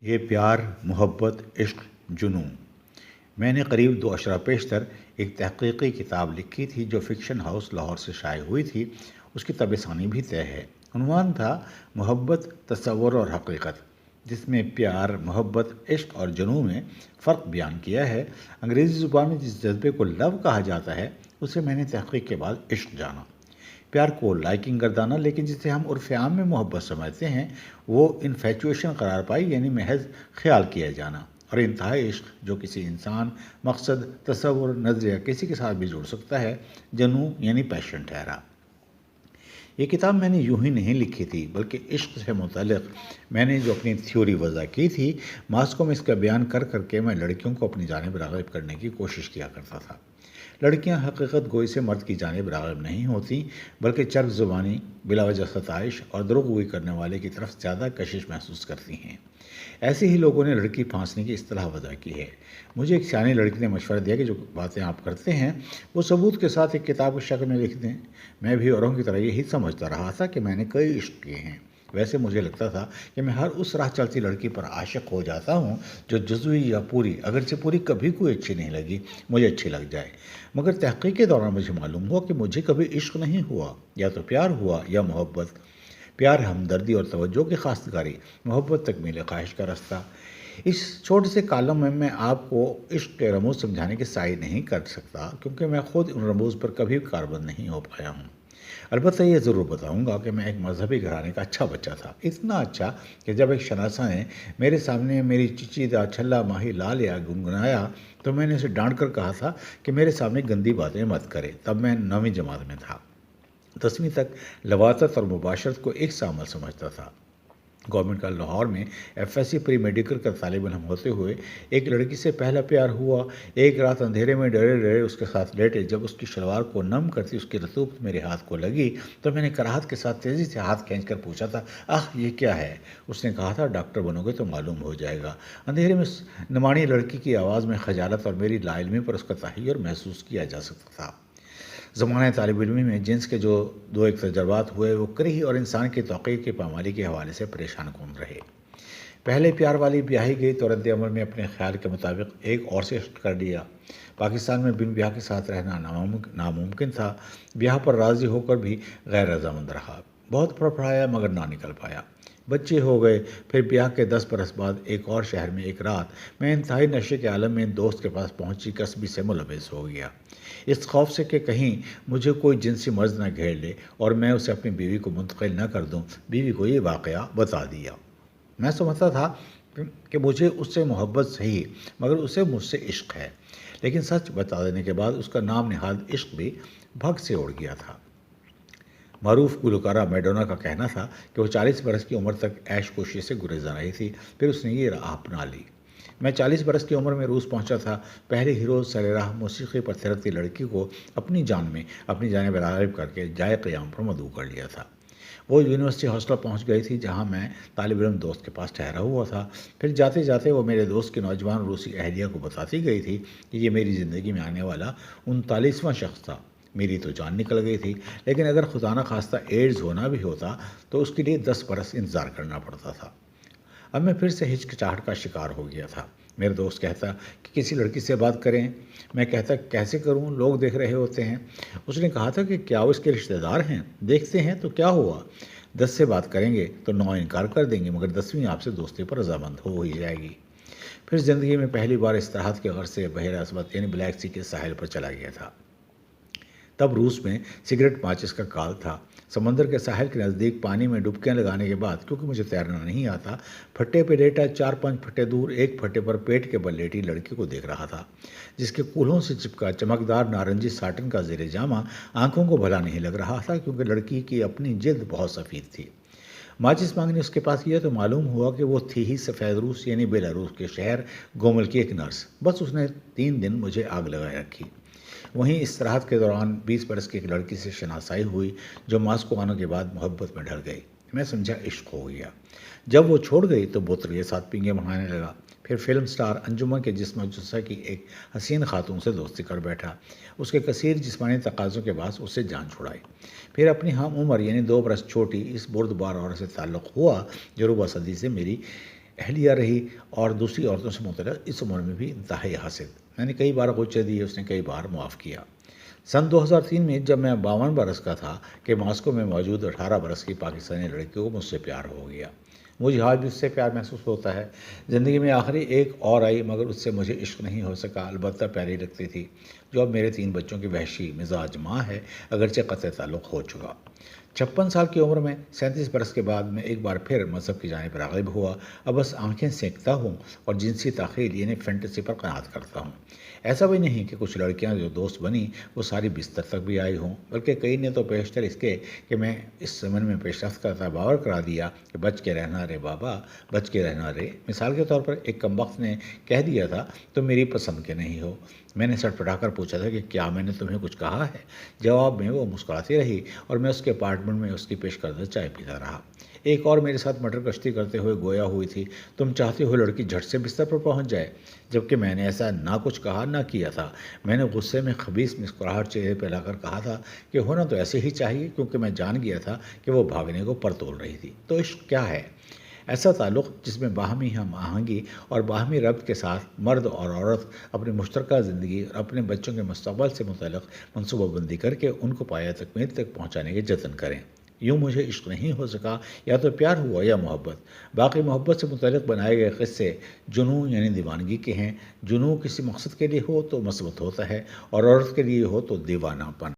یہ پیار، محبت، عشق، جنون۔ میں نے قریب 2 اشرہ پیشتر ایک تحقیقی کتاب لکھی تھی جو فکشن ہاؤس لاہور سے شائع ہوئی تھی۔ اس کی طبع ثانی بھی طے ہے۔ عنوان تھا محبت، تصور اور حقیقت، جس میں پیار، محبت، عشق اور جنون میں فرق بیان کیا ہے۔ انگریزی زبان میں جس جذبے کو لو کہا جاتا ہے اسے میں نے تحقیق کے بعد عشق جانا۔ پیار کو لائکنگ گردانا، لیکن جسے ہم عرف عام میں محبت سمجھتے ہیں وہ انفیچویشن قرار پائی، یعنی محض خیال کیا جانا، اور انتہائی عشق جو کسی انسان، مقصد، تصور، نظریہ کسی کے ساتھ بھی جڑ سکتا ہے، جنون یعنی پیشن ٹھہرا۔ یہ کتاب میں نے یوں ہی نہیں لکھی تھی، بلکہ عشق سے متعلق میں نے جو اپنی تھیوری وضع کی تھی، ماسکو میں اس کا بیان کر کر کے میں لڑکیوں کو اپنی جانب راغب کرنے کی کوشش کیا کرتا تھا۔ لڑکیاں حقیقت گوئی سے مرد کی جانب راغب نہیں ہوتی، بلکہ چرب زبانی، بلا وجہ ستائش اور دروغ گوئی کرنے والے کی طرف زیادہ کشش محسوس کرتی ہیں۔ ایسے ہی لوگوں نے لڑکی پھانسنے کی اصطلاح وضع کی ہے۔ مجھے ایک سیانی لڑکی نے مشورہ دیا کہ جو باتیں آپ کرتے ہیں وہ ثبوت کے ساتھ ایک کتاب کی شکل میں لکھ دیں۔ میں بھی اوروں کی طرح یہی سمجھتا رہا تھا کہ میں نے کئی عشق کیے ہیں۔ ویسے مجھے لگتا تھا کہ میں ہر اس راہ چلتی لڑکی پر عاشق ہو جاتا ہوں جو جزوی یا پوری، اگرچہ پوری کبھی کوئی اچھی نہیں لگی، مجھے اچھی لگ جائے۔ مگر تحقیق کے دوران مجھے معلوم ہوا کہ مجھے کبھی عشق نہیں ہوا، یا تو پیار ہوا یا محبت۔ پیار ہمدردی اور توجہ کی خواستگاری، محبت تکمیل خواہش کا رستہ۔ اس چھوٹے سے کالم میں آپ کو عشق کے رموز سمجھانے کی سعی نہیں کر سکتا، کیونکہ میں خود ان رموز پر کبھی کاربند نہیں ہو پایا ہوں۔ البتہ یہ ضرور بتاؤں گا کہ میں ایک مذہبی گھرانے کا اچھا بچہ تھا، اتنا اچھا کہ جب ایک شناسا نے میرے سامنے میری چچی دا چھلا ماہی لا لیا گنگنایا تو میں نے اسے ڈانٹ کر کہا تھا کہ میرے سامنے گندی باتیں مت کرے۔ تب میں 9ویں جماعت میں تھا۔ 10ویں تک لواطت اور مباشرت کو ایک سا عمل سمجھتا تھا۔ گورنمنٹ کا لاہور میں F S C pre medical کا طالب علم ہوتے ہوئے ایک لڑکی سے پہلا پیار ہوا۔ ایک رات اندھیرے میں ڈرے ڈرے اس کے ساتھ لیٹے، جب اس کی شلوار کو نم کرتی اس کی رطوبت میرے ہاتھ کو لگی تو میں نے کراہت کے ساتھ تیزی سے ہاتھ کھینچ کر پوچھا تھا، یہ کیا ہے؟ اس نے کہا تھا، ڈاکٹر بنو گے تو معلوم ہو جائے گا۔ اندھیرے میں نمانی لڑکی کی آواز میں خجالت اور میری لا علمی پر اس کا تحیر محسوس کیا جا سکتا تھا۔ زمانۂ طالب علمی میں جنس کے جو 2 تجربات ہوئے وہ کریہ اور انسان کی توقیر کی پامالی کے حوالے سے پریشان کن رہے۔ پہلے پیار والی بیاہی گئی تو رد عمل میں اپنے خیال کے مطابق ایک اور سے عشق کر لیا۔ پاکستان میں بن بیاہ کے ساتھ رہنا ناممکن تھا۔ بیاہ پر راضی ہو کر بھی غیر رضامند رہا۔ بہت پڑپڑایا مگر نہ نکل پایا۔ بچے ہو گئے۔ پھر بیاہ کے 10 برس بعد ایک اور شہر میں ایک رات میں انتہائی نشے کے عالم میں دوست کے پاس پہنچی کسبی سے ملوث ہو گیا، اس خوف سے کہ کہیں مجھے کوئی جنسی مرض نہ گھیر لے اور میں اسے اپنی بیوی کو منتقل نہ کر دوں۔ بیوی کو یہ واقعہ بتا دیا۔ میں سمجھتا تھا کہ مجھے اس سے محبت صحیح، مگر اسے مجھ سے عشق ہے، لیکن سچ بتا دینے کے بعد اس کا نام نہاد عشق بھی بھگ سے اڑ گیا تھا۔ معروف گلوکارہ میڈونا کا کہنا تھا کہ وہ 40 برس کی عمر تک عیش کوشی سے گریزاں رہی تھی، پھر اس نے یہ راہ اپنا لی۔ میں 40 برس کی عمر میں روس پہنچا تھا۔ پہلے ہی روز سر راہ موسیقی پر تھرکتی لڑکی کو اپنی جان میں اپنی جانب راغب کر کے جائے قیام پر مدعو کر لیا تھا۔ وہ یونیورسٹی ہاسٹل پہنچ گئی تھی جہاں میں طالب علم دوست کے پاس ٹھہرا ہوا تھا۔ پھر جاتے جاتے وہ میرے دوست کی نوجوان روسی اہلیہ کو بتاتی گئی تھی کہ یہ میری زندگی میں آنے والا 39واں شخص تھا۔ میری تو جان نکل گئی تھی، لیکن اگر خدا نخواستہ ایڈز ہونا بھی ہوتا تو اس کے لیے 10 برس انتظار کرنا پڑتا تھا۔ اب میں پھر سے ہچکچاہٹ کا شکار ہو گیا تھا۔ میرے دوست کہتا کہ کسی لڑکی سے بات کریں۔ میں کہتا کیسے کروں، لوگ دیکھ رہے ہوتے ہیں۔ اس نے کہا تھا کہ کیا وہ اس کے رشتہ دار ہیں؟ دیکھتے ہیں تو کیا ہوا، 10 سے بات کریں گے تو 9 انکار کر دیں گے، مگر 10ویں آپ سے دوستی پر رضامند ہو ہی جائے گی۔ پھر زندگی میں پہلی بار استراحت کے غرض سے بحیرہ اسود یعنی بلیک سی کے ساحل پر چلا گیا تھا۔ تب روس میں سگریٹ ماچس کا کال تھا۔ سمندر کے ساحل کے نزدیک پانی میں ڈبکیاں لگانے کے بعد، کیونکہ مجھے تیرنا نہیں آتا، پھٹے پہ لیٹا 4-5 پھٹے دور ایک پھٹے پر پیٹ کے بل لیٹی لڑکی کو دیکھ رہا تھا، جس کے کولہوں سے چپکا چمکدار نارنجی ساٹن کا زیر جامہ آنکھوں کو بھلا نہیں لگ رہا تھا، کیونکہ لڑکی کی اپنی جلد بہت سفید تھی۔ ماچس مانگنے اس کے پاس گیا تو معلوم ہوا کہ وہ تھی ہی سفید روس یعنی بیلاروس کے شہر گومل کی ایک نرس۔ بس اس نے 3 دن مجھے آگ لگائے رکھی۔ وہیں استراحت کے دوران 20 برس کی ایک لڑکی سے شناسائی ہوئی جو ماسکو آنے کے بعد محبت میں ڈھل گئی۔ میں سمجھا عشق ہو گیا۔ جب وہ چھوڑ گئی تو بوتل کے ساتھ پینگے بہانے لگا۔ پھر فلم سٹار انجمن کے جسم و جثہ کی ایک حسین خاتون سے دوستی کر بیٹھا۔ اس کے کثیر جسمانی تقاضوں کے باعث اس سے جان چھڑائی۔ پھر اپنی ہم عمر یعنی 2 برس چھوٹی اس بردبار عورت سے تعلق ہوا جو ربع صدی سے میری اہلیہ رہی اور دوسری عورتوں سے متعلق اس عمر میں بھی انتہائی حاسد۔ میں نے کئی بار غصے دیے، اس نے کئی بار معاف کیا۔ سن 2003 میں جب میں 52 برس کا تھا کہ ماسکو میں موجود 18 برس کی پاکستانی لڑکی کو مجھ سے پیار ہو گیا۔ مجھے آج بھی اس سے پیار محسوس ہوتا ہے۔ زندگی میں آخری ایک اور آئی مگر اس سے مجھے عشق نہیں ہو سکا، البتہ پیاری لگتی تھی، جو اب میرے 3 بچوں کی وحشی مزاج ماں ہے، اگرچہ قطع تعلق ہو چکا۔ 56 سال کی عمر میں 37 برس کے بعد میں ایک بار پھر مذہب کی جانب راغب ہوا۔ اب بس آنکھیں سینکتا ہوں اور جنسی تخیل یعنی فینٹیسی پر قناعت کرتا ہوں۔ ایسا بھی نہیں کہ کچھ لڑکیاں جو دوست بنی وہ ساری بستر تک بھی آئی ہوں، بلکہ کئی نے تو بیشتر اس کے کہ میں اس زمن میں پیش رفت کرتا باور کرا دیا کہ بچ کے رہنا رے بابا، بچ کے رہنا رے۔ مثال کے طور پر ایک کمبخت نے کہہ دیا تھا تم میری پسند کے نہیں ہو۔ میں نے سٹ پٹا کر پوچھا تھا کہ کیا میں نے تمہیں کچھ کہا ہے؟ جواب میں وہ مسکراتی رہی اور میں اس کے اپارٹمنٹ میں اس کی پیش کردہ چائے پیتا رہا۔ ایک اور میرے ساتھ مٹر کشتی کرتے ہوئے گویا ہوئی تھی تم چاہتے ہو لڑکی جھٹ سے بستر پر پہنچ جائے، جبکہ میں نے ایسا نہ کچھ کہا نہ کیا تھا۔ میں نے غصے میں خبیث مسکراہٹ چہرے پہ لا کر کہا تھا کہ ہونا تو ایسے ہی چاہیے، کیونکہ میں جان گیا تھا کہ وہ بھاگنے کو پرتول رہی تھی۔ تو عشق کیا ہے؟ ایسا تعلق جس میں باہمی ہم آہنگی اور باہمی ربط کے ساتھ مرد اور عورت اپنی مشترکہ زندگی اور اپنے بچوں کے مستقبل سے متعلق منصوبہ بندی کر کے ان کو پایہ تکمیل تک پہنچانے کے جتن کریں۔ یوں مجھے عشق نہیں ہو سکا، یا تو پیار ہوا یا محبت۔ باقی محبت سے متعلق بنائے گئے قصے جنوں یعنی دیوانگی کے ہیں۔ جنوں کسی مقصد کے لیے ہو تو مثبت ہوتا ہے اور عورت کے لیے ہو تو دیوانہ پن۔